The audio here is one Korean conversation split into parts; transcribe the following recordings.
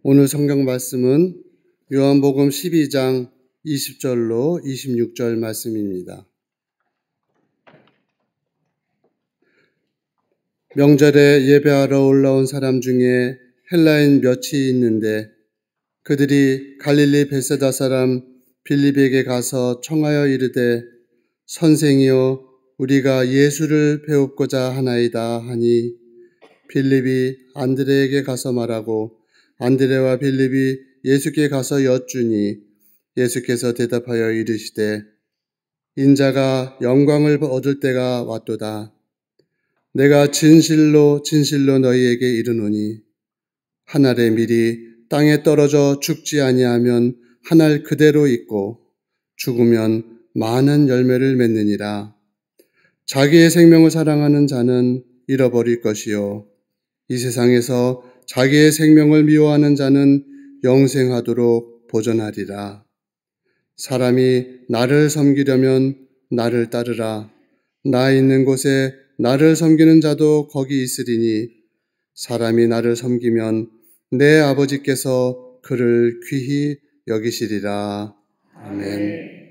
오늘 성경 말씀은 요한복음 12장 20절로 26절 말씀입니다. 명절에 예배하러 올라온 사람 중에 헬라인 몇이 있는데 그들이 갈릴리 베세다 사람 빌립에게 가서 청하여 이르되 선생이여 우리가 예수를 배웁고자 하나이다 하니 빌립이 안드레에게 가서 말하고 안드레와 빌립이 예수께 가서 여쭈니 예수께서 대답하여 이르시되 인자가 영광을 얻을 때가 왔도다. 내가 진실로 진실로 너희에게 이르노니 한 알의 밀이 땅에 떨어져 죽지 아니하면 한 알 그대로 있고 죽으면 많은 열매를 맺느니라. 자기의 생명을 사랑하는 자는 잃어버릴 것이요 이 세상에서 자기의 생명을 미워하는 자는 영생하도록 보존하리라. 사람이 나를 섬기려면 나를 따르라. 나 있는 곳에 나를 섬기는 자도 거기 있으리니 사람이 나를 섬기면 내 아버지께서 그를 귀히 여기시리라. 아멘.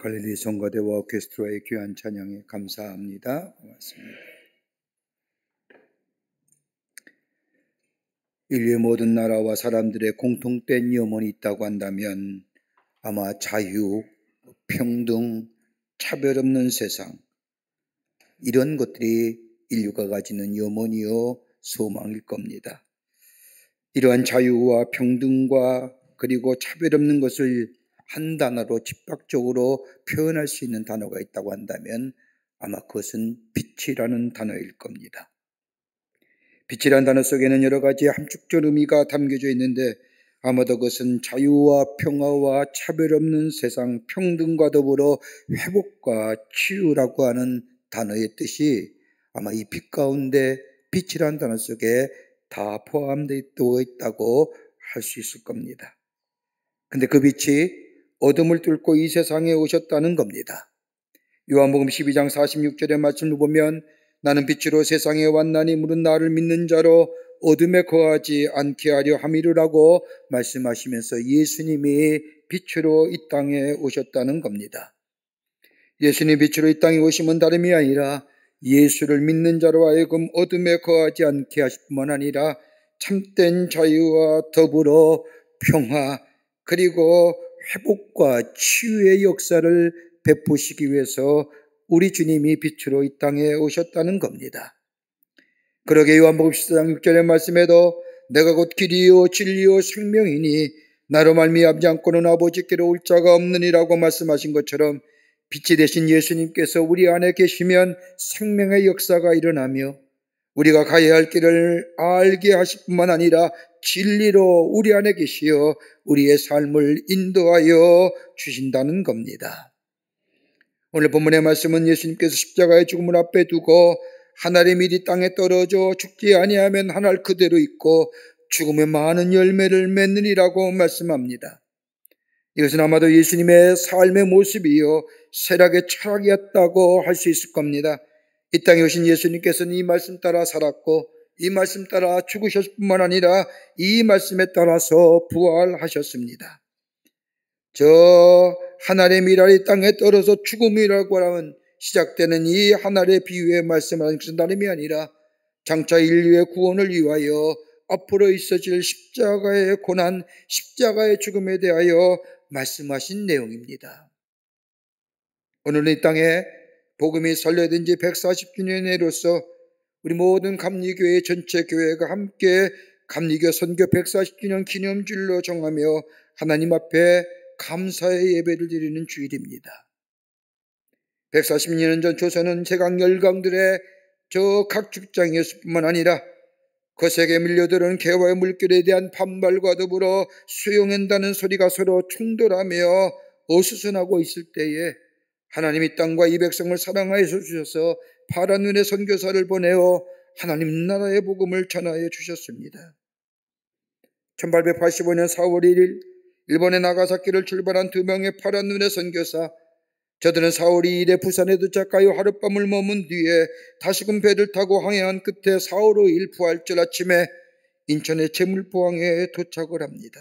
갈릴리 성가대와 오케스트라의 귀한 찬양에 감사합니다. 고맙습니다. 인류의 모든 나라와 사람들의 공통된 염원이 있다고 한다면 아마 자유, 평등, 차별 없는 세상, 이런 것들이 인류가 가지는 염원이요 소망일 겁니다. 이러한 자유와 평등과 그리고 차별 없는 것을 한 단어로 즉각적으로 표현할 수 있는 단어가 있다고 한다면 아마 그것은 빛이라는 단어일 겁니다. 빛이라는 단어 속에는 여러 가지 함축적 의미가 담겨져 있는데 아마도 그것은 자유와 평화와 차별 없는 세상, 평등과 더불어 회복과 치유라고 하는 단어의 뜻이 아마 이 빛 가운데 빛이라는 단어 속에 다 포함되어 있다고 할 수 있을 겁니다. 근데 그 빛이 어둠을 뚫고 이 세상에 오셨다는 겁니다. 요한복음 12장 46절의 말씀을 보면 나는 빛으로 세상에 왔나니 물은 나를 믿는 자로 어둠에 거하지 않게 하려 함이라고 말씀하시면서 예수님이 빛으로 이 땅에 오셨다는 겁니다. 예수님 빛으로 이 땅에 오심은 다름이 아니라 예수를 믿는 자로 하여금 어둠에 거하지 않게 하실 뿐만 아니라 참된 자유와 더불어 평화 그리고 회복과 치유의 역사를 베푸시기 위해서 우리 주님이 빛으로 이 땅에 오셨다는 겁니다. 그러게 요한복음 14장 6절의 말씀에도 내가 곧 길이요 진리요 생명이니 나로 말미암지 않고는 아버지께로 올 자가 없느니라고 말씀하신 것처럼 빛이 되신 예수님께서 우리 안에 계시면 생명의 역사가 일어나며 우리가 가야 할 길을 알게 하실 뿐만 아니라 진리로 우리 안에 계시어 우리의 삶을 인도하여 주신다는 겁니다. 오늘 본문의 말씀은 예수님께서 십자가의 죽음을 앞에 두고 한 알의 밀이 땅에 떨어져 죽지 아니하면 한 알 그대로 있고 죽음의 많은 열매를 맺느니라고 말씀합니다. 이것은 아마도 예수님의 삶의 모습이요 쇠락의 철학이었다고 할 수 있을 겁니다. 이 땅에 오신 예수님께서는 이 말씀 따라 살았고 이 말씀 따라 죽으셨을 뿐만 아니라 이 말씀에 따라서 부활하셨습니다. 저 한 알의 밀알이 땅에 떨어져 죽음이라고 하면 시작되는 이 한 알의 비유에 말씀하는 것은 다름이 아니라 장차 인류의 구원을 위하여 앞으로 있어질 십자가의 고난, 십자가의 죽음에 대하여 말씀하신 내용입니다. 오늘은 이 땅에 복음이 설레된 지 140주년으로서 우리 모든 감리교회 전체 교회가 함께 감리교 선교 140주년 기념주일로 정하며 하나님 앞에 감사의 예배를 드리는 주일입니다. 140년 전 조선은 제강 열강들의 저 각 직장이었을 뿐만 아니라 거세게 밀려들은 개와의 물결에 대한 반발과 더불어 수용한다는 소리가 서로 충돌하며 어수선하고 있을 때에 하나님이 땅과 이 백성을 사랑하여 주셔서 파란 눈의 선교사를 보내어 하나님 나라의 복음을 전하여 주셨습니다. 1885년 4월 1일 일본의 나가사키를 출발한 두 명의 파란 눈의 선교사, 저들은 4월 2일에 부산에 도착하여 하룻밤을 머문 뒤에 다시금 배를 타고 항해한 끝에 4월 5일 부활절 아침에 인천의 제물포항에 도착을 합니다.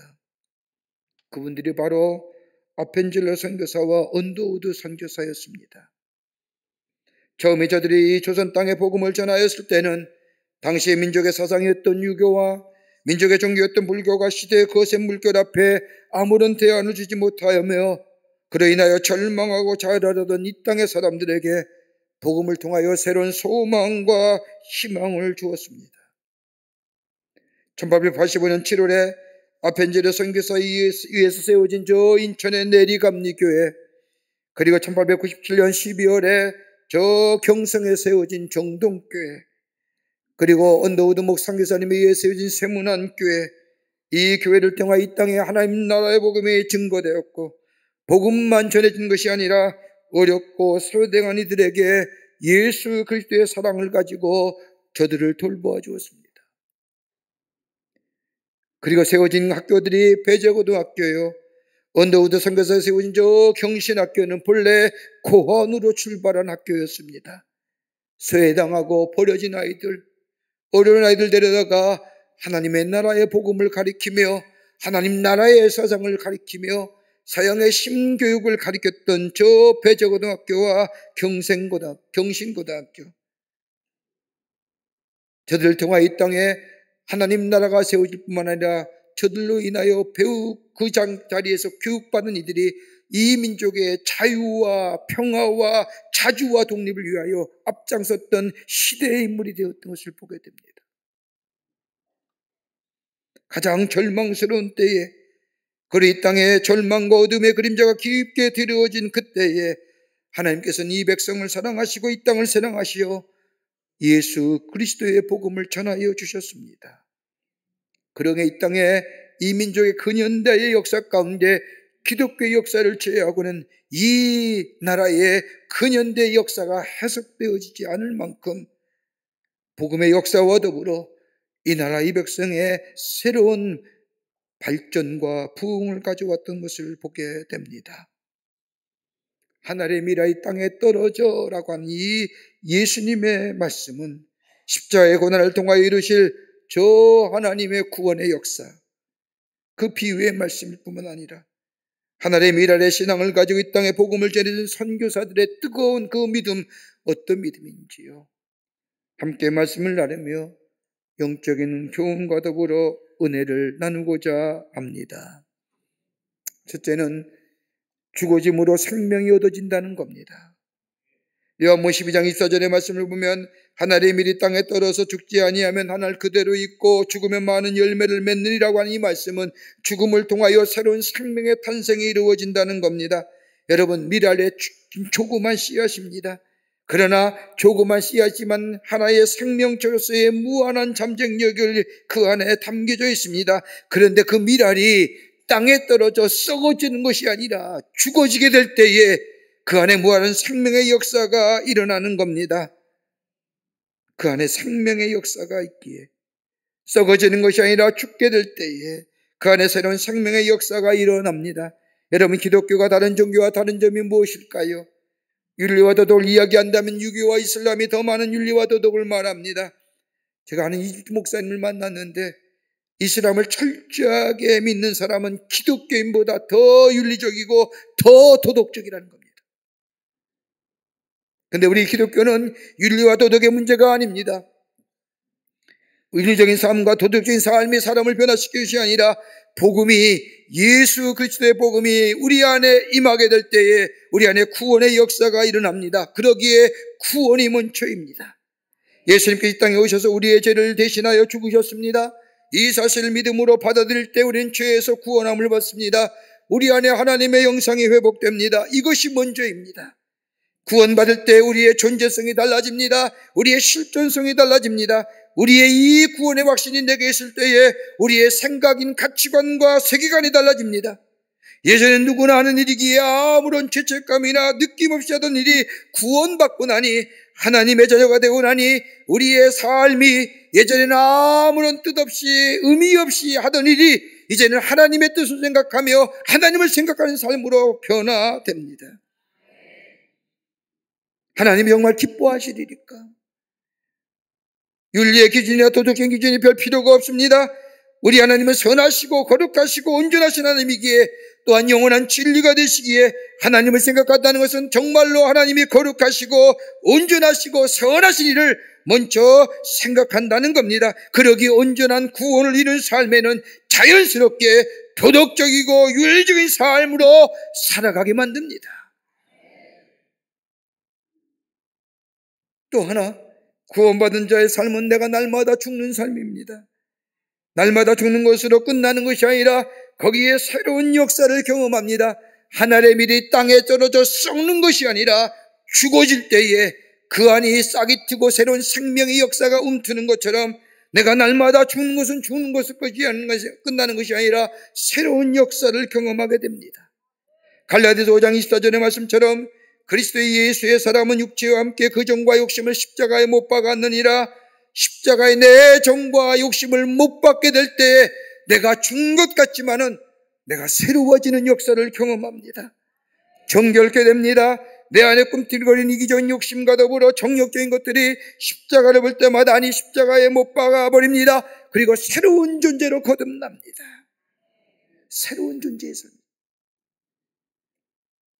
그분들이 바로 아펜젤러 선교사와 언더우드 선교사였습니다. 처음에 저들이 조선 땅에 복음을 전하였을 때는 당시의 민족의 사상이었던 유교와 민족의 종교였던 불교가 시대의 거센 물결 앞에 아무런 대안을 주지 못하며 그로 인하여 절망하고 자살하던 이 땅의 사람들에게 복음을 통하여 새로운 소망과 희망을 주었습니다. 1885년 7월에 아펜젤러 선교사에 의해서 세워진 저 인천의 내리감리교회, 그리고 1897년 12월에 저 경성에 세워진 정동교회, 그리고 언더우드 목상교사님에 의해 세워진 세문안교회, 이 교회를 통해 이 땅에 하나님 나라의 복음이 증거되었고 복음만 전해진 것이 아니라 어렵고 소외된 이들에게 예수 그리스도의 사랑을 가지고 저들을 돌보아 주었습니다. 그리고 세워진 학교들이 배재고등학교요, 언더우드 선교사에 세워진 저 경신학교는 본래 고원으로 출발한 학교였습니다. 소외당하고 버려진 아이들, 어려운 아이들 데려다가 하나님의 나라의 복음을 가리키며 하나님 나라의 사상을 가리키며 사형의 심교육을 가리켰던 저 배재고등학교와 경신고등학교, 저들을 통해 이 땅에 하나님 나라가 세워질 뿐만 아니라 저들로 인하여 배우 그 자리에서 교육받은 이들이 이 민족의 자유와 평화와 자주와 독립을 위하여 앞장섰던 시대의 인물이 되었던 것을 보게 됩니다. 가장 절망스러운 때에, 그리고 이 땅에 절망과 어둠의 그림자가 깊게 드리워진 그때에 하나님께서는 이 백성을 사랑하시고 이 땅을 사랑하시어 예수 그리스도의 복음을 전하여 주셨습니다. 그러게 이 땅에 이 민족의 근현대의 역사 가운데 기독교의 역사를 제외하고는 이 나라의 근현대의 역사가 해석되어지지 않을 만큼 복음의 역사와 더불어 이 나라 이 백성의 새로운 발전과 부흥을 가져왔던 것을 보게 됩니다. 하늘의 미라 이 땅에 떨어져라고 한 이 예수님의 말씀은 십자가의 고난을 통하여 이루실 저 하나님의 구원의 역사, 그 비유의 말씀일 뿐만 아니라 하늘의 미랄의 신앙을 가지고 이 땅에 복음을 전해준 선교사들의 뜨거운 그 믿음, 어떤 믿음인지요. 함께 말씀을 나누며 영적인 교훈과 더불어 은혜를 나누고자 합니다. 첫째는 죽어짐으로 생명이 얻어진다는 겁니다. 요한복음 12장 24절의 말씀을 보면 하늘의 밀이 땅에 떨어서 죽지 아니하면 하늘 그대로 있고 죽으면 많은 열매를 맺느니라고 하는 이 말씀은 죽음을 통하여 새로운 생명의 탄생이 이루어진다는 겁니다. 여러분, 밀알의 조그만 씨앗입니다. 그러나 조그만 씨앗이지만 하나의 생명체로서의 무한한 잠재력이 그 안에 담겨져 있습니다. 그런데 그 밀알이 땅에 떨어져 썩어지는 것이 아니라 죽어지게 될 때에 그 안에 무한한 생명의 역사가 일어나는 겁니다. 그 안에 생명의 역사가 있기에 썩어지는 것이 아니라 죽게 될 때에 그 안에 새로운 생명의 역사가 일어납니다. 여러분, 기독교가 다른 종교와 다른 점이 무엇일까요? 윤리와 도덕을 이야기한다면 유교와 이슬람이 더 많은 윤리와 도덕을 말합니다. 제가 아는 이집트 목사님을 만났는데 이슬람을 철저하게 믿는 사람은 기독교인보다 더 윤리적이고 더 도덕적이라는 겁니다. 그런데 우리 기독교는 윤리와 도덕의 문제가 아닙니다. 윤리적인 삶과 도덕적인 삶이 사람을 변화시키는 것이 아니라 복음이, 예수 그리스도의 복음이 우리 안에 임하게 될 때에 우리 안에 구원의 역사가 일어납니다. 그러기에 구원이 먼저입니다. 예수님께서 이 땅에 오셔서 우리의 죄를 대신하여 죽으셨습니다. 이 사실을 믿음으로 받아들일 때 우리는 죄에서 구원함을 받습니다. 우리 안에 하나님의 영상이 회복됩니다. 이것이 먼저입니다. 구원받을 때 우리의 존재성이 달라집니다. 우리의 실존성이 달라집니다. 우리의 이 구원의 확신이 내게 있을 때에 우리의 생각인 가치관과 세계관이 달라집니다. 예전에 누구나 하는 일이기에 아무런 죄책감이나 느낌 없이 하던 일이 구원받고 나니, 하나님의 자녀가 되고 나니 우리의 삶이 예전에는 아무런 뜻 없이 의미 없이 하던 일이 이제는 하나님의 뜻을 생각하며 하나님을 생각하는 삶으로 변화됩니다. 하나님이 정말 기뻐하시리니까. 윤리의 기준이나 도덕적 기준이 별 필요가 없습니다. 우리 하나님은 선하시고 거룩하시고 온전하신 하나님이기에, 또한 영원한 진리가 되시기에 하나님을 생각한다는 것은 정말로 하나님이 거룩하시고 온전하시고 선하신 일을 먼저 생각한다는 겁니다. 그러기에 온전한 구원을 이룬 삶에는 자연스럽게 도덕적이고 윤리적인 삶으로 살아가게 만듭니다. 또 하나, 구원받은 자의 삶은 내가 날마다 죽는 삶입니다. 날마다 죽는 것으로 끝나는 것이 아니라 거기에 새로운 역사를 경험합니다. 하늘의 밀이 땅에 떨어져 썩는 것이 아니라 죽어질 때에 그 안이 싹이 트고 새로운 생명의 역사가 움트는 것처럼 내가 날마다 죽는 것은 죽는 것을 끝나는 것이 아니라 새로운 역사를 경험하게 됩니다. 갈라디아서 5장 24절의 말씀처럼 그리스도의 예수의 사람은 육체와 함께 그 정과 욕심을 십자가에 못 박았느니라. 십자가에 내 정과 욕심을 못 받게 될 때 내가 죽은 것 같지만은 내가 새로워지는 역사를 경험합니다. 정결케 됩니다. 내 안에 꿈틀거리는 이기적인 욕심과 더불어 정욕적인 것들이 십자가를 볼 때마다 아니 십자가에 못 박아버립니다. 그리고 새로운 존재로 거듭납니다. 새로운 존재의 삶.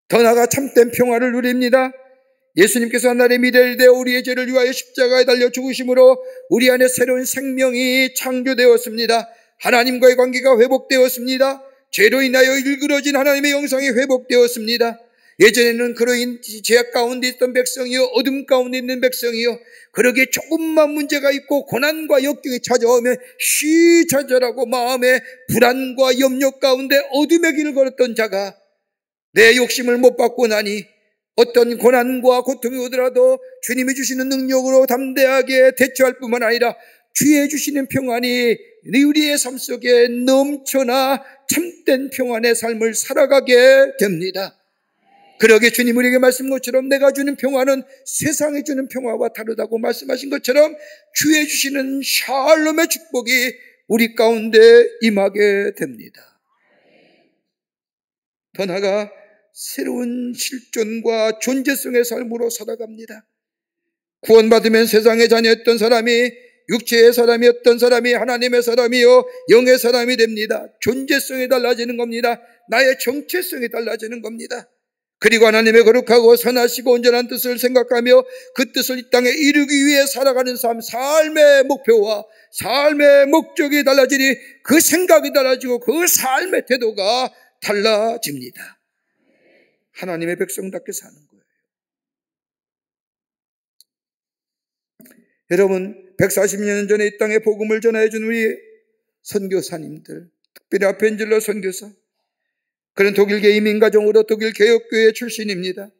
더 나아가 참된 평화를 누립니다. 예수님께서 하늘의 미래를 대어 우리의 죄를 위하여 십자가에 달려 죽으심으로 우리 안에 새로운 생명이 창조되었습니다. 하나님과의 관계가 회복되었습니다. 죄로 인하여 일그러진 하나님의 영상이 회복되었습니다. 예전에는 그러인 죄악 가운데 있던 백성이요, 어둠 가운데 있는 백성이요, 그러기에 조금만 문제가 있고 고난과 역경이 찾아오면 시차절하고 마음에 불안과 염려 가운데 어둠의 길을 걸었던 자가 내 욕심을 못 받고 나니 어떤 고난과 고통이 오더라도 주님이 주시는 능력으로 담대하게 대처할 뿐만 아니라 주의 주시는 평안이 우리의 삶 속에 넘쳐나 참된 평안의 삶을 살아가게 됩니다. 그러게 주님 우리에게 말씀한 것처럼 내가 주는 평화는 세상이 주는 평화와 다르다고 말씀하신 것처럼 주의 주시는 샬롬의 축복이 우리 가운데 임하게 됩니다. 더 나아가 새로운 실존과 존재성의 삶으로 살아갑니다. 구원받으면 세상의 자녀였던 사람이, 육체의 사람이었던 사람이 하나님의 사람이요 영의 사람이 됩니다. 존재성이 달라지는 겁니다. 나의 정체성이 달라지는 겁니다. 그리고 하나님의 거룩하고 선하시고 온전한 뜻을 생각하며 그 뜻을 이 땅에 이루기 위해 살아가는 삶, 삶의 목표와 삶의 목적이 달라지니 그 생각이 달라지고 그 삶의 태도가 달라집니다. 하나님의 백성답게 사는 거예요. 여러분, 140년 전에 이 땅에 복음을 전해준 우리 선교사님들, 특별히 아펜젤러 선교사, 그는 독일계 이민가정으로 독일 개혁교회 출신입니다.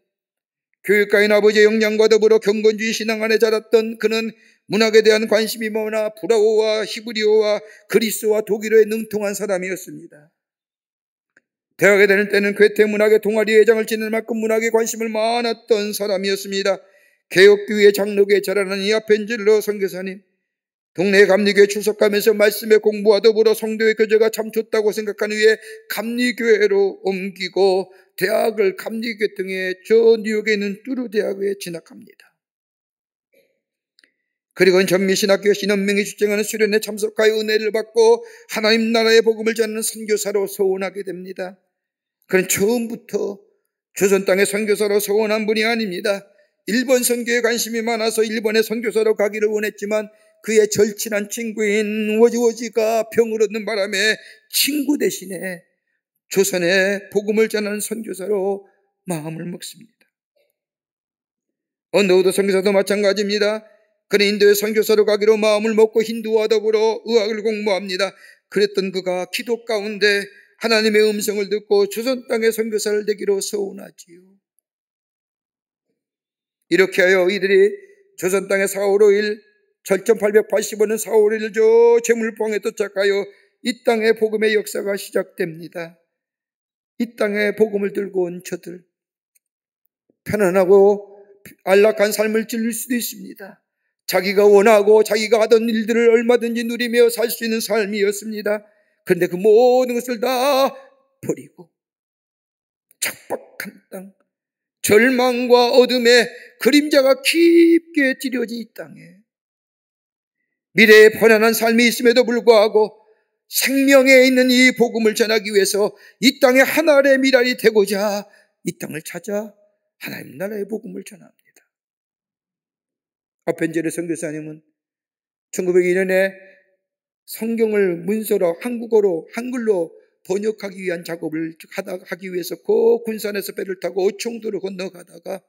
교육가인 아버지의 영향과 더불어 경건주의 신앙 안에 자랐던 그는 문학에 대한 관심이 많아 브라오와 히브리어와 그리스와 독일어에 능통한 사람이었습니다. 대학에 다닐 때는 괴테 문학의 동아리 회장을 지낼 만큼 문학에 관심을 많았던 사람이었습니다. 개혁교회 장로교에 자라난 이 아펜젤러 선교사님, 동네 감리교회 출석하면서 말씀의 공부와 더불어 성도의 교제가 참 좋다고 생각한 후에 감리교회로 옮기고 대학을 감리교 등의 저 뉴욕에 있는 뚜르 대학에 진학합니다. 그리고 전미신학교 신원명이 주장하는 수련회 참석하여 은혜를 받고 하나님 나라의 복음을 전하는 선교사로 서원하게 됩니다. 그는 처음부터 조선 땅의 선교사로 서원한 분이 아닙니다. 일본 선교에 관심이 많아서 일본에 선교사로 가기를 원했지만 그의 절친한 친구인 워지워지가 병을 얻는 바람에 친구 대신에 조선에 복음을 전하는 선교사로 마음을 먹습니다. 언더우드 선교사도 마찬가지입니다. 그는 인도의 선교사로 가기로 마음을 먹고 힌두와 더불어 의학을 공부합니다. 그랬던 그가 기도 가운데 하나님의 음성을 듣고 조선 땅의 선교사를 되기로 서운하지요. 이렇게 하여 이들이 조선 땅의 4월 5일 절전 885년 4월 1일 저 제물봉에 도착하여 이 땅의 복음의 역사가 시작됩니다. 이 땅에 복음을 들고 온 저들, 편안하고 안락한 삶을 즐길 수도 있습니다. 자기가 원하고 자기가 하던 일들을 얼마든지 누리며 살 수 있는 삶이었습니다. 그런데 그 모든 것을 다 버리고 척박한 땅, 절망과 어둠의 그림자가 깊게 찌려진 이 땅에 미래에 편안한 삶이 있음에도 불구하고 생명에 있는 이 복음을 전하기 위해서 이 땅에 하나의 미랄이 되고자 이 땅을 찾아 하나님 나라의 복음을 전합니다. 아펜젤러 선교사님은 1902년에 성경을 문서로 한글로 번역하기 위한 작업을 하기 위해서 그 군산에서 배를 타고 어청도를 건너가다가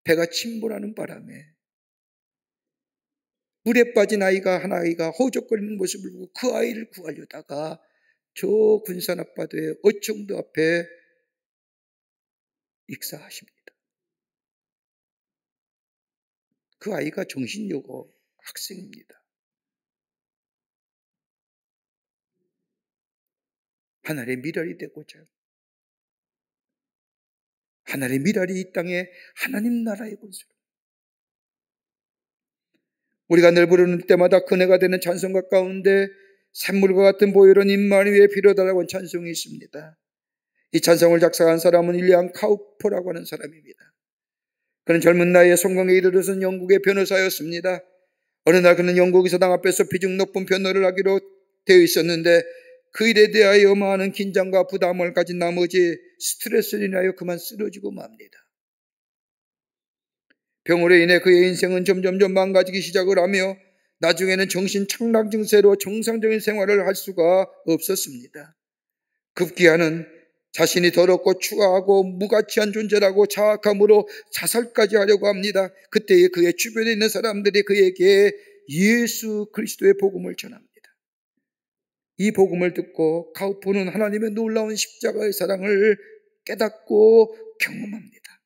배가 침몰하는 바람에 물에 빠진 하나아이가 허우적거리는 모습을 보고 그 아이를 구하려다가 저 군산 앞바다의 어청도 앞에 익사하십니다. 그 아이가 정신여고 학생입니다. 하나님의 미랄이 되고자, 하나님의 미랄이 이 땅에 하나님 나라의 권세로, 우리가 늘 부르는 때마다 근혜가 되는 찬송가 가운데 샘물과 같은 보혈은 임만 위에 필요하다라고 하는 찬송이 있습니다. 이 찬송을 작사한 사람은 윌리엄 카우퍼라고 하는 사람입니다. 그는 젊은 나이에 성공에 이르러선 영국의 변호사였습니다. 어느 날 그는 영국에서 당 앞에서 비중 높은 변호를 하기로 되어 있었는데 그 일에 대하여 많은 긴장과 부담을 가진 나머지 스트레스를 인하여 그만 쓰러지고 맙니다. 병으로 인해 그의 인생은 점점 망가지기 시작을 하며 나중에는 정신 착락 증세로 정상적인 생활을 할 수가 없었습니다. 급기야는 자신이 더럽고 추하고 무가치한 존재라고 자학함으로 자살까지 하려고 합니다. 그때에 그의 주변에 있는 사람들이 그에게 예수 그리스도의 복음을 전합니다. 이 복음을 듣고 카우프는 하나님의 놀라운 십자가의 사랑을 깨닫고 경험합니다.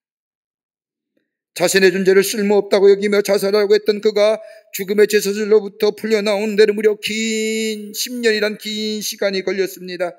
자신의 존재를 쓸모없다고 여기며 자살하려고 했던 그가 죽음의 제사질로부터 풀려나온 데는 무려 긴 10년이란 긴 시간이 걸렸습니다.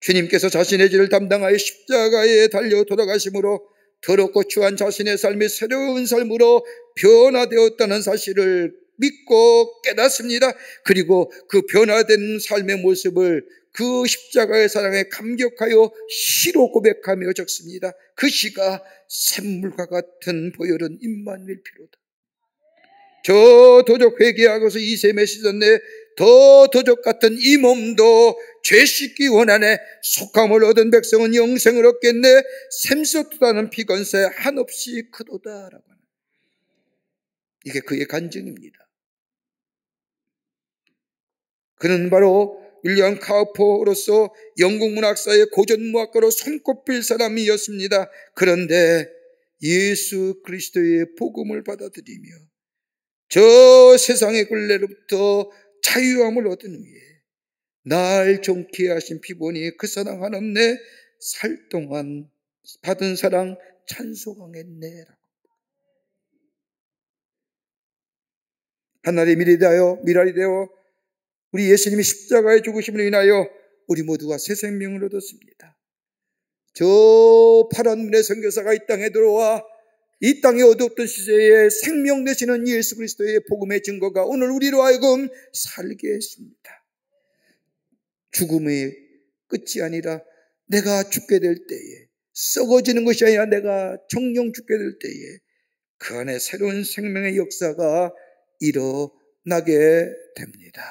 주님께서 자신의 죄를 담당하여 십자가에 달려 돌아가심으로 더럽고 추한 자신의 삶이 새로운 삶으로 변화되었다는 사실을 믿고 깨닫습니다. 그리고 그 변화된 삶의 모습을 그 십자가의 사랑에 감격하여 시로 고백하며 적습니다. 그 시가 샘물과 같은 보혈은 임마누엘 피로다. 저 도적 회개하고서 이 셈에 씻었네. 더 도적 같은 이 몸도 죄 씻기 원하네. 속함을 얻은 백성은 영생을 얻겠네. 샘솟다는 피건세 한없이 크도다라고 하는, 이게 그의 간증입니다. 그는 바로 윌리엄 카우퍼로서 영국 문학사의 고전무학가로 손꼽힐 사람이었습니다. 그런데 예수 그리스도의 복음을 받아들이며 저 세상의 굴레로부터 자유함을 얻은 후에 날 좋게 하신 피보니 그 사랑 한없네. 살 동안 받은 사랑 찬송하겠네. 하나님의 미랄이 되어 우리 예수님이 십자가에 죽으심으로 인하여 우리 모두가 새 생명을 얻었습니다. 저 파란 문의 선교사가 이 땅에 들어와 이 땅에 어두웠던 시대에 생명 되시는 예수 그리스도의 복음의 증거가 오늘 우리로 하여금 살게 했습니다. 죽음의 끝이 아니라 내가 죽게 될 때에, 썩어지는 것이 아니라 내가 정령 죽게 될 때에 그 안에 새로운 생명의 역사가 일어나게 됩니다.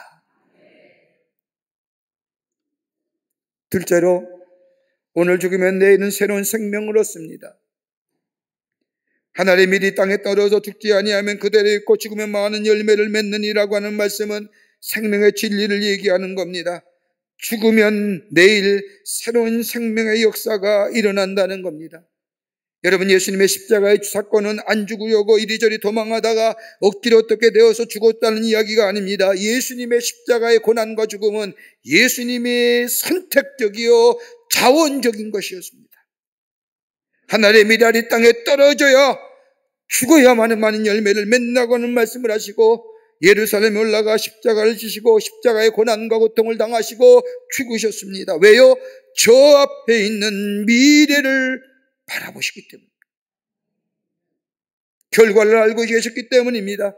둘째로, 오늘 죽으면 내일은 새로운 생명을 얻습니다. 하나님의 일이 땅에 떨어져 죽지 아니하면 그대로 있고 죽으면 많은 열매를 맺느니라고 하는 말씀은 생명의 진리를 얘기하는 겁니다. 죽으면 내일 새로운 생명의 역사가 일어난다는 겁니다. 여러분, 예수님의 십자가의 사건은 안 죽으려고 이리저리 도망하다가 억지로 어떻게 되어서 죽었다는 이야기가 아닙니다. 예수님의 십자가의 고난과 죽음은 예수님의 선택적이요 자원적인 것이었습니다. 하나님의 미랄이 땅에 떨어져야 죽어야만 많은 열매를 맺는다고 하는 말씀을 하시고 예루살렘에 올라가 십자가를 지시고 십자가의 고난과 고통을 당하시고 죽으셨습니다. 왜요? 저 앞에 있는 미래를 바라보시기 때문입니다. 결과를 알고 계셨기 때문입니다.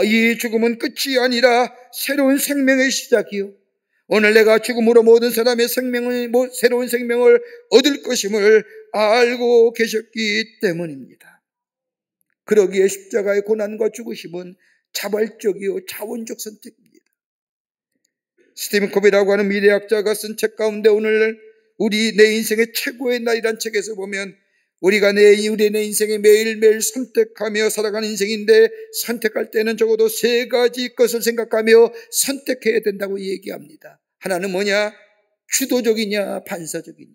이 죽음은 끝이 아니라 새로운 생명의 시작이요, 오늘 내가 죽음으로 모든 사람의 새로운 생명을 얻을 것임을 알고 계셨기 때문입니다. 그러기에 십자가의 고난과 죽으심은 자발적이요 자원적 선택입니다. 스티븐 코비라고 하는 미래학자가 쓴 책 가운데 오늘 우리 내 인생의 최고의 날이란 책에서 보면 우리가 내 인생에 매일매일 선택하며 살아가는 인생인데 선택할 때는 적어도 세 가지 것을 생각하며 선택해야 된다고 얘기합니다. 하나는 뭐냐? 주도적이냐 반사적이냐.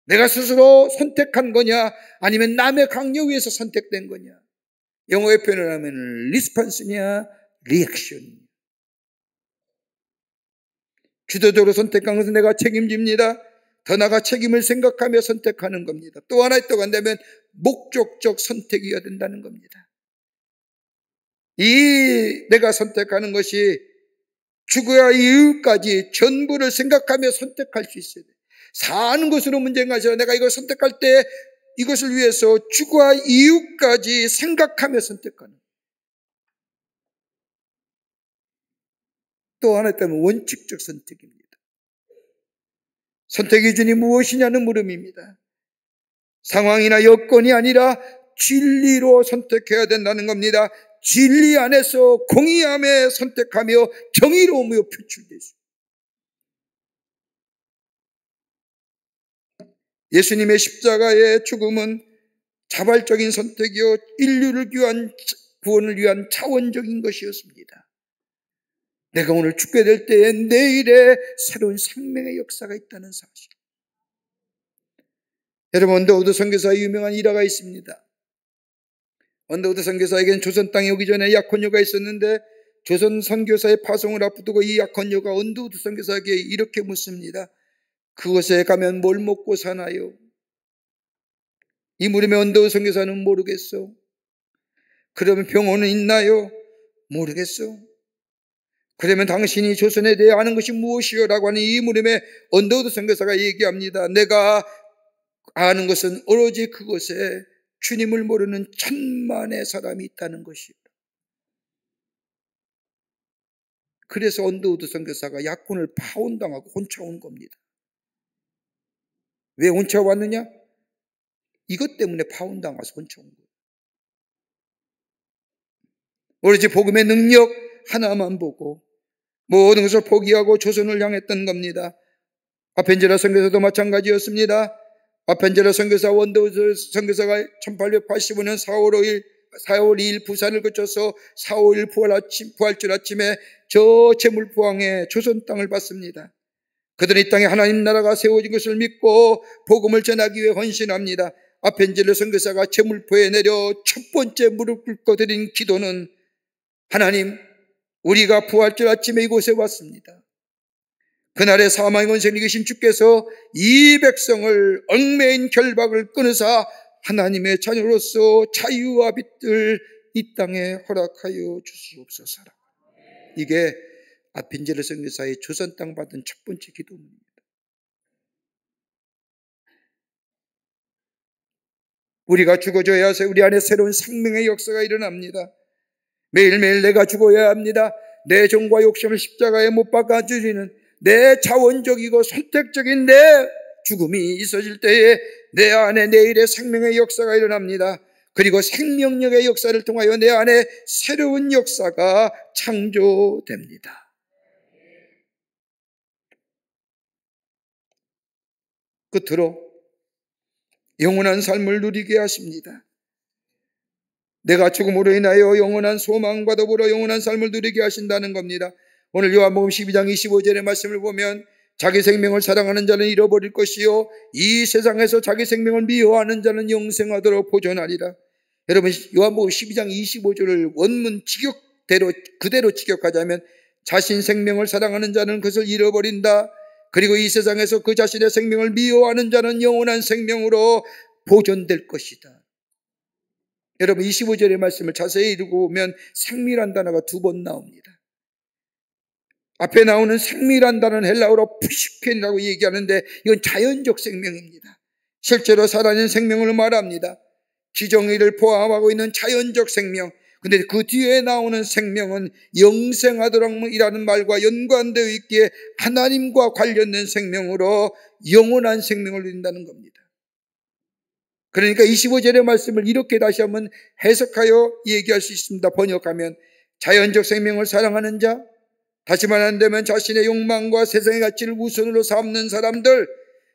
내가 스스로 선택한 거냐 아니면 남의 강요에 의해서 선택된 거냐. 영어의 표현을 하면 리스폰스냐 리액션. 주도적으로 선택한 것은 내가 책임집니다. 더 나아가 책임을 생각하며 선택하는 겁니다. 또 하나 또 간다면 목적적 선택이어야 된다는 겁니다. 이 내가 선택하는 것이 죽어야 이유까지 전부를 생각하며 선택할 수 있어야 돼요. 사는 것으로 문제가 아니라 내가 이걸 선택할 때 이것을 위해서 죽어야 이유까지 생각하며 선택하는. 또 하나 있다면 원칙적 선택입니다. 선택 기준이 무엇이냐는 물음입니다. 상황이나 여건이 아니라 진리로 선택해야 된다는 겁니다. 진리 안에서 공의함에 선택하며 정의로움으로 표출되죠. 예수님의 십자가의 죽음은 자발적인 선택이요 인류를 위한 구원을 위한 차원적인 것이었습니다. 내가 오늘 죽게 될 때에 내일에 새로운 생명의 역사가 있다는 사실. 여러분, 언더우드 선교사의 유명한 일화가 있습니다. 언더우드 선교사에게는 조선 땅에 오기 전에 약혼녀가 있었는데 조선 선교사의 파송을 앞두고 이 약혼녀가 언더우드 선교사에게 이렇게 묻습니다. 그곳에 가면 뭘 먹고 사나요? 이 물음에 언더우드 선교사는 모르겠어. 그러면 병원은 있나요? 모르겠어. 그러면 당신이 조선에 대해 아는 것이 무엇이요? 라고 하는 이 물음에 언더우드 선교사가 얘기합니다. 내가 아는 것은 오로지 그곳에 주님을 모르는 천만의 사람이 있다는 것이요. 그래서 언더우드 선교사가 약혼을 파혼당하고 혼자 온 겁니다. 왜 혼자 왔느냐? 이것 때문에 파혼당해서 혼자 온 거예요. 오로지 복음의 능력 하나만 보고 모든 것을 포기하고 조선을 향했던 겁니다. 아펜젤라 선교사도 마찬가지였습니다. 아펜젤라 선교사 원더우드 선교사가 1885년 4월 2일 부산을 거쳐서 4월 5일 부활절 아침에 저 제물포항에 조선 땅을 받습니다. 그들은 이 땅에 하나님 나라가 세워진 것을 믿고 복음을 전하기 위해 헌신합니다. 아펜젤라 선교사가 제물포에 내려 첫 번째 무릎 꿇고 드린 기도는 하나님, 우리가 부활절 아침에 이곳에 왔습니다. 그날의 사망의 권세에 계신 주께서 이 백성을 얽매인 결박을 끊으사 하나님의 자녀로서 자유와 빛을 이 땅에 허락하여 주시옵소서라. 이게 아펜젤라 선교사의 조선 땅 받은 첫 번째 기도문입니다. 우리가 죽어져야 해서 우리 안에 새로운 생명의 역사가 일어납니다. 매일매일 내가 죽어야 합니다. 내 정과 욕심을 십자가에 못 박아 주리는 내 자원적이고 선택적인 내 죽음이 있어질 때에 내 안에 내일의 생명의 역사가 일어납니다. 그리고 생명력의 역사를 통하여 내 안에 새로운 역사가 창조됩니다. 끝으로 영원한 삶을 누리게 하십니다. 내가 죽음으로 인하여 영원한 소망과 더불어 영원한 삶을 누리게 하신다는 겁니다. 오늘 요한복음 12장 25절의 말씀을 보면 자기 생명을 사랑하는 자는 잃어버릴 것이요 이 세상에서 자기 생명을 미워하는 자는 영생하도록 보존하리라. 여러분, 요한복음 12장 25절을 원문 직역대로 그대로 직역하자면 자신 생명을 사랑하는 자는 그것을 잃어버린다. 그리고 이 세상에서 그 자신의 생명을 미워하는 자는 영원한 생명으로 보존될 것이다. 여러분, 25절의 말씀을 자세히 읽어보면 생미란 단어가 2번 나옵니다. 앞에 나오는 생미란 단어는 헬라어로 푸시켄이라고 얘기하는데 이건 자연적 생명입니다. 실제로 살아있는 생명을 말합니다. 기정의를 포함하고 있는 자연적 생명. 근데 그 뒤에 나오는 생명은 영생하도록이라는 말과 연관되어 있기에 하나님과 관련된 생명으로 영원한 생명을 누린다는 겁니다. 그러니까 25절의 말씀을 이렇게 다시 한번 해석하여 얘기할 수 있습니다. 번역하면 자연적 생명을 사랑하는 자, 다시 말한다면 자신의 욕망과 세상의 가치를 우선으로 삼는 사람들,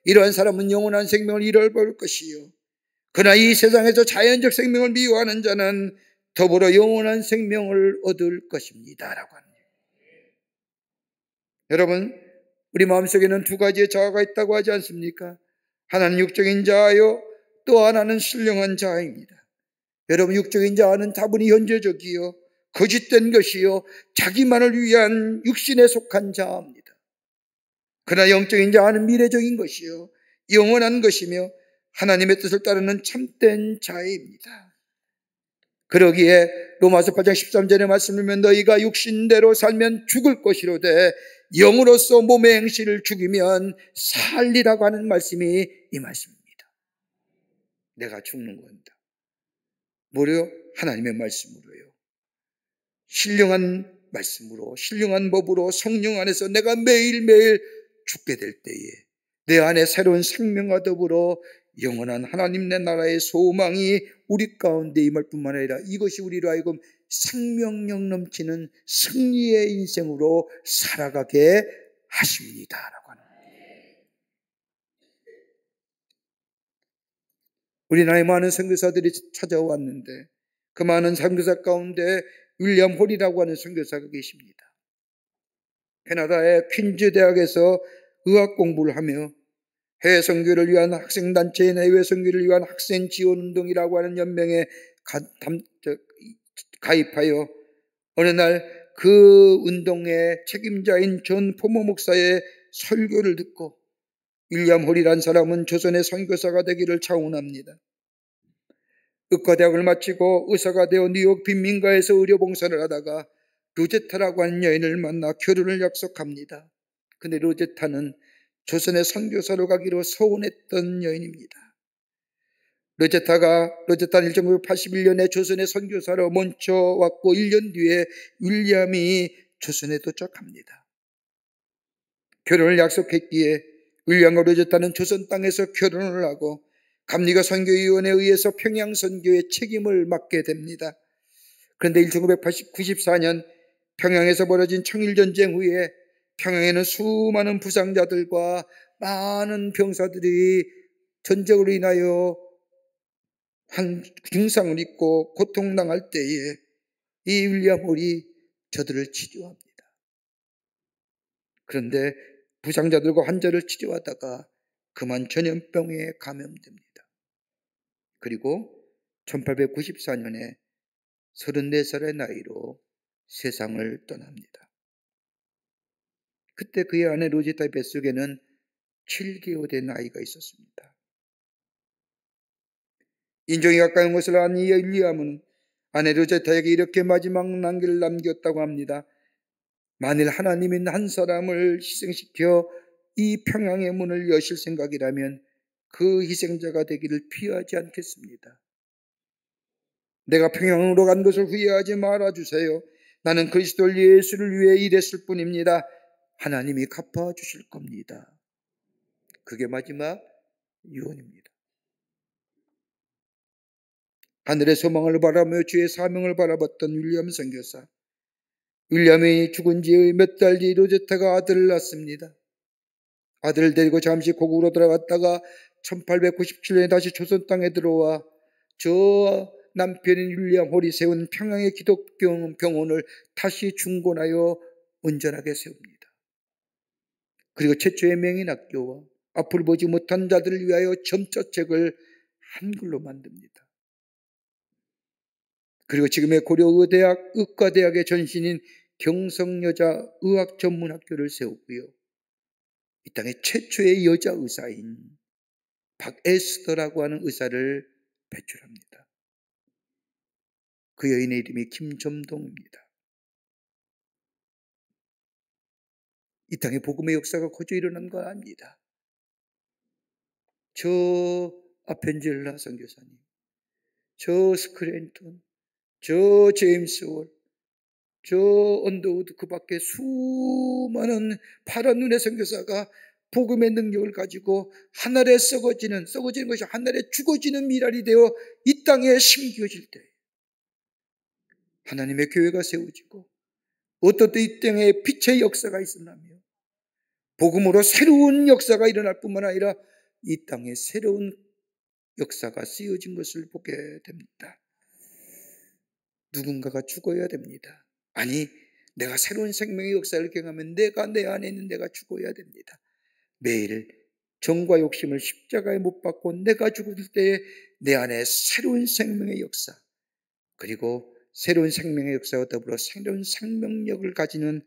이러한 사람은 영원한 생명을 잃어버릴 것이요. 그러나 이 세상에서 자연적 생명을 미워하는 자는 더불어 영원한 생명을 얻을 것입니다. 라고 합니다. 여러분, 우리 마음속에는 2가지의 자아가 있다고 하지 않습니까? 하나는 육적인 자아요, 또 하나는 신령한 자아입니다. 여러분, 육적인 자아는 다분히 현재적이요, 거짓된 것이요, 자기만을 위한 육신에 속한 자아입니다. 그러나 영적인 자아는 미래적인 것이요, 영원한 것이며 하나님의 뜻을 따르는 참된 자아입니다. 그러기에 로마서 8장 13절의 말씀을 보면 너희가 육신대로 살면 죽을 것이로되 영으로서 몸의 행실을 죽이면 살리라고 하는 말씀이 이 말씀입니다. 내가 죽는 겁니다. 뭐래요? 하나님의 말씀으로요. 신령한 말씀으로, 신령한 법으로 성령 안에서 내가 매일매일 죽게 될 때에 내 안에 새로운 생명과 더불어 영원한 하나님 내 나라의 소망이 우리 가운데 임할 뿐만 아니라 이것이 우리로 하여금 생명력 넘치는 승리의 인생으로 살아가게 하십니다. 라고 하는 거예요. 우리나라에 많은 선교사들이 찾아왔는데 그 많은 선교사 가운데 윌리엄 홀이라고 하는 선교사가 계십니다. 캐나다의 퀸즈 대학에서 의학 공부를 하며 해외 선교를 위한 학생단체인 해외 선교를 위한 학생 지원 운동이라고 하는 연맹에 가입하여 어느 날 그 운동의 책임자인 존 포모 목사의 설교를 듣고 윌리엄 홀이란 사람은 조선의 선교사가 되기를 차원합니다. 의과대학을 마치고 의사가 되어 뉴욕 빈민가에서 의료봉사를 하다가 로제타라고 하는 여인을 만나 결혼을 약속합니다. 근데 로제타는 조선의 선교사로 가기로 서운했던 여인입니다. 로제타는 1981년에 조선의 선교사로 멈춰왔고 1년 뒤에 윌리엄이 조선에 도착합니다. 결혼을 약속했기에 윌리엄과 로제타는 조선 땅에서 결혼을 하고 감리교 선교위원회에 의해서 평양 선교의 책임을 맡게 됩니다. 그런데 1994년 평양에서 벌어진 청일전쟁 후에 평양에는 수많은 부상자들과 많은 병사들이 전쟁으로 인하여 중상을 입고 고통당할 때에 이 윌리엄 홀이 저들을 치료합니다. 그런데 부상자들과 환자를 치료하다가 그만 전염병에 감염됩니다. 그리고 1894년에 34살의 나이로 세상을 떠납니다. 그때 그의 아내 로제타의 뱃속에는 7개월 된 아이가 있었습니다. 인종이 가까운 것을 안 이 윌리엄은 아내 로제타에게 이렇게 마지막 낭기를 남겼다고 합니다. 만일 하나님이 한 사람을 희생시켜 이 평양의 문을 여실 생각이라면 그 희생자가 되기를 피하지 않겠습니다. 내가 평양으로 간 것을 후회하지 말아주세요. 나는 그리스도 예수를 위해 일했을 뿐입니다. 하나님이 갚아주실 겁니다. 그게 마지막 유언입니다. 하늘의 소망을 바라며 주의 사명을 바라봤던 윌리엄 선교사. 윌리엄이 죽은 지 몇 달 뒤 로제타가 아들을 낳습니다. 아들을 데리고 잠시 고국으로 돌아갔다가 1897년에 다시 조선 땅에 들어와 저 남편인 윌리엄 홀이 세운 평양의 기독교 병원을 다시 중건하여 온전하게 세웁니다. 그리고 최초의 명인학교와 앞을 보지 못한 자들을 위하여 점자책을 한글로 만듭니다. 그리고 지금의 고려의대학 의과대학의 전신인 경성여자의학전문학교를 세우고요. 이 땅의 최초의 여자 의사인 박에스더라고 하는 의사를 배출합니다. 그 여인의 이름이 김점동입니다. 이 땅에 복음의 역사가 거저 일어난 거 아닙니다. 저 아펜젤라 선교사님, 저 스크랜턴, 저 제임스 월, 저 언더우드, 그 밖에 수많은 파란 눈의 선교사가 복음의 능력을 가지고 하늘에 썩어지는 것이 하늘에 죽어지는 미랄이 되어 이 땅에 심겨질 때 하나님의 교회가 세워지고 어떻든 이 땅에 빛의 역사가 있었나며 복음으로 새로운 역사가 일어날 뿐만 아니라 이 땅에 새로운 역사가 쓰여진 것을 보게 됩니다. 누군가가 죽어야 됩니다. 아니, 내가 새로운 생명의 역사를 경험하면 내가 내 안에 있는 내가 죽어야 됩니다. 매일 정과 욕심을 십자가에 못 박고 내가 죽을 때에 내 안에 새로운 생명의 역사, 그리고 새로운 생명의 역사와 더불어 새로운 생명력을 가지는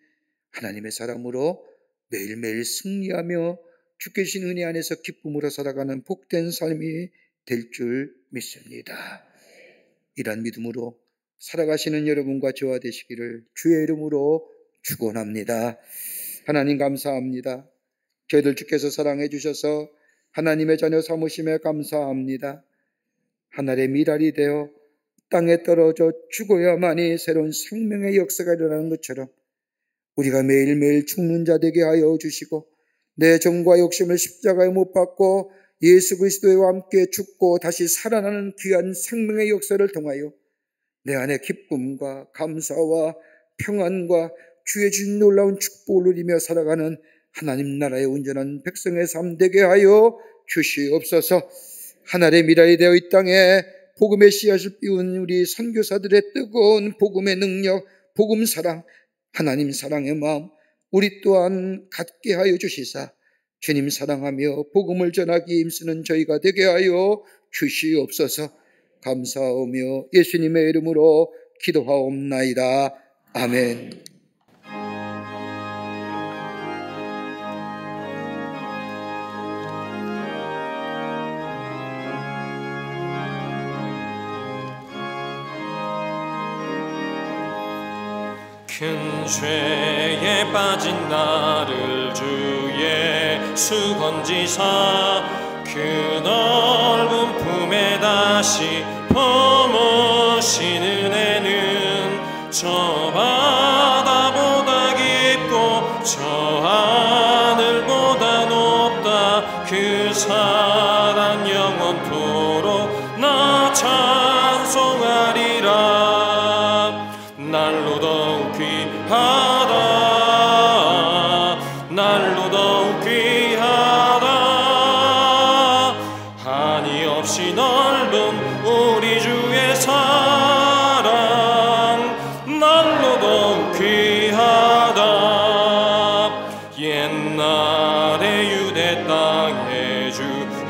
하나님의 사람으로 매일매일 승리하며 주께 주신 은혜 안에서 기쁨으로 살아가는 복된 삶이 될 줄 믿습니다. 이런 믿음으로 살아가시는 여러분과 저와 되시기를 주의 이름으로 축원합니다. 하나님 감사합니다. 저희들 주께서 사랑해 주셔서 하나님의 자녀 삼으심에 감사합니다. 하늘의 미랄이 되어 땅에 떨어져 죽어야만이 새로운 생명의 역사가 일어나는 것처럼 우리가 매일매일 죽는 자 되게 하여 주시고 내 정과 욕심을 십자가에 못 박고 예수 그리스도와 함께 죽고 다시 살아나는 귀한 생명의 역사를 통하여 내 안에 기쁨과 감사와 평안과 주의 주신 놀라운 축복을 누리며 살아가는 하나님 나라의 온전한 백성의 삶 되게 하여 주시옵소서. 하늘의 미랄이 되어 이 땅에 복음의 씨앗을 띄운 우리 선교사들의 뜨거운 복음의 능력, 복음 사랑, 하나님 사랑의 마음, 우리 또한 갖게 하여 주시사 주님 사랑하며 복음을 전하기 힘쓰는 저희가 되게 하여 주시옵소서. 감사하며 예수님의 이름으로 기도하옵나이다. 아멘. 큰 죄에 빠진 나를 주 예수 건지사 그 넓은 품에 다시 품으신 은혜는 저 바다보다 깊고 저 하늘보다 높다. 그 사랑 영원토록 나 찬송하리라. 날로 더욱 귀하다. 날로 더욱 귀하다. 한이 없이 넓은 우리 주의 사랑. 날로 더욱 귀하다. 옛날에 유대 땅에 주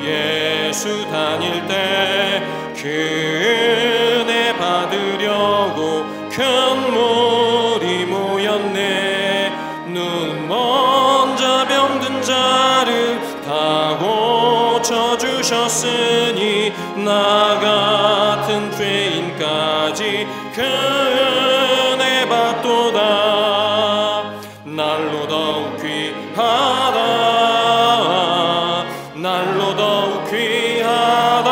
예수 다닐 때 그 은혜 받으려고 큰 물이 모였네. 눈먼 자 병든 자를 다 고쳐주셨으니 나 같은 죄인까지 그 은혜 받도다. 날로 더욱 귀하다. 날로 더욱 귀하다.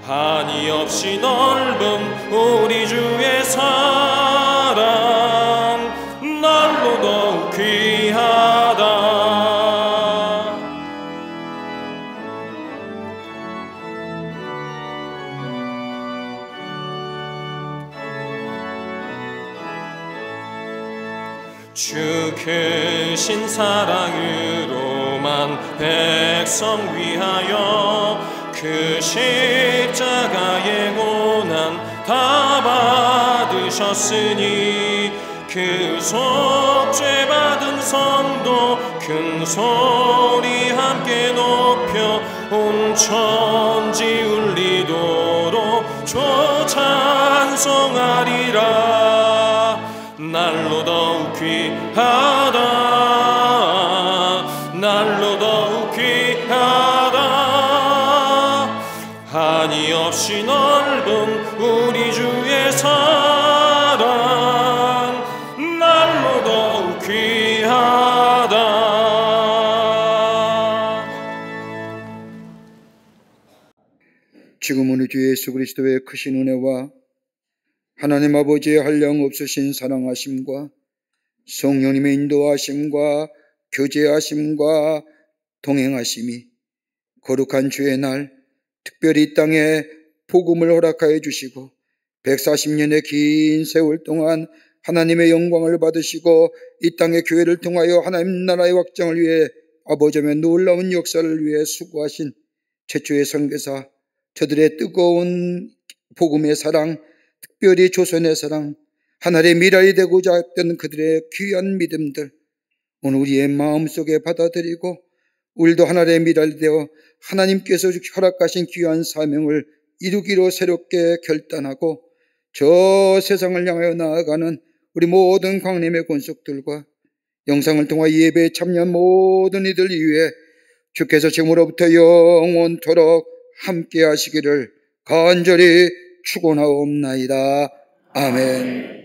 한이 없이 넓은 우리 주의 사랑. 날로 더욱 귀하다. 주 크신 사랑으로만 백성 위하여 그 십자가의 고난 다 받으셨으니 그 속죄 받은 성도 큰 소리 함께 높여 온 천지 울리도록 주 찬송하리라. 날로 더욱 귀하다. 날로 더욱 귀하다. 한이 없이 넓은 우리 주의 사랑. 날로 더욱 귀하다. 지금 우리 주 예수 그리스도의 크신 은혜와 하나님 아버지의 한량없으신 사랑하심과 성령님의 인도하심과 교제하심과 동행하심이 거룩한 주의 날 특별히 이 땅에 복음을 허락하여 주시고 140년의 긴 세월 동안 하나님의 영광을 받으시고 이 땅의 교회를 통하여 하나님 나라의 확장을 위해 아버지의 놀라운 역사를 위해 수고하신 최초의 선교사, 저들의 뜨거운 복음의 사랑, 특별히 조선의 사랑, 하나님의 미랄이 되고자 했던 그들의 귀한 믿음들 오늘 우리의 마음속에 받아들이고 우리도 하나님의 미랄이 되어 하나님께서 허락하신 귀한 사명을 이루기로 새롭게 결단하고 저 세상을 향하여 나아가는 우리 모든 광림의 권속들과 영상을 통해 예배에 참여한 모든 이들 위해 주께서 지금으로부터 영원토록 함께 하시기를 간절히 축원하옵나이다. 아멘.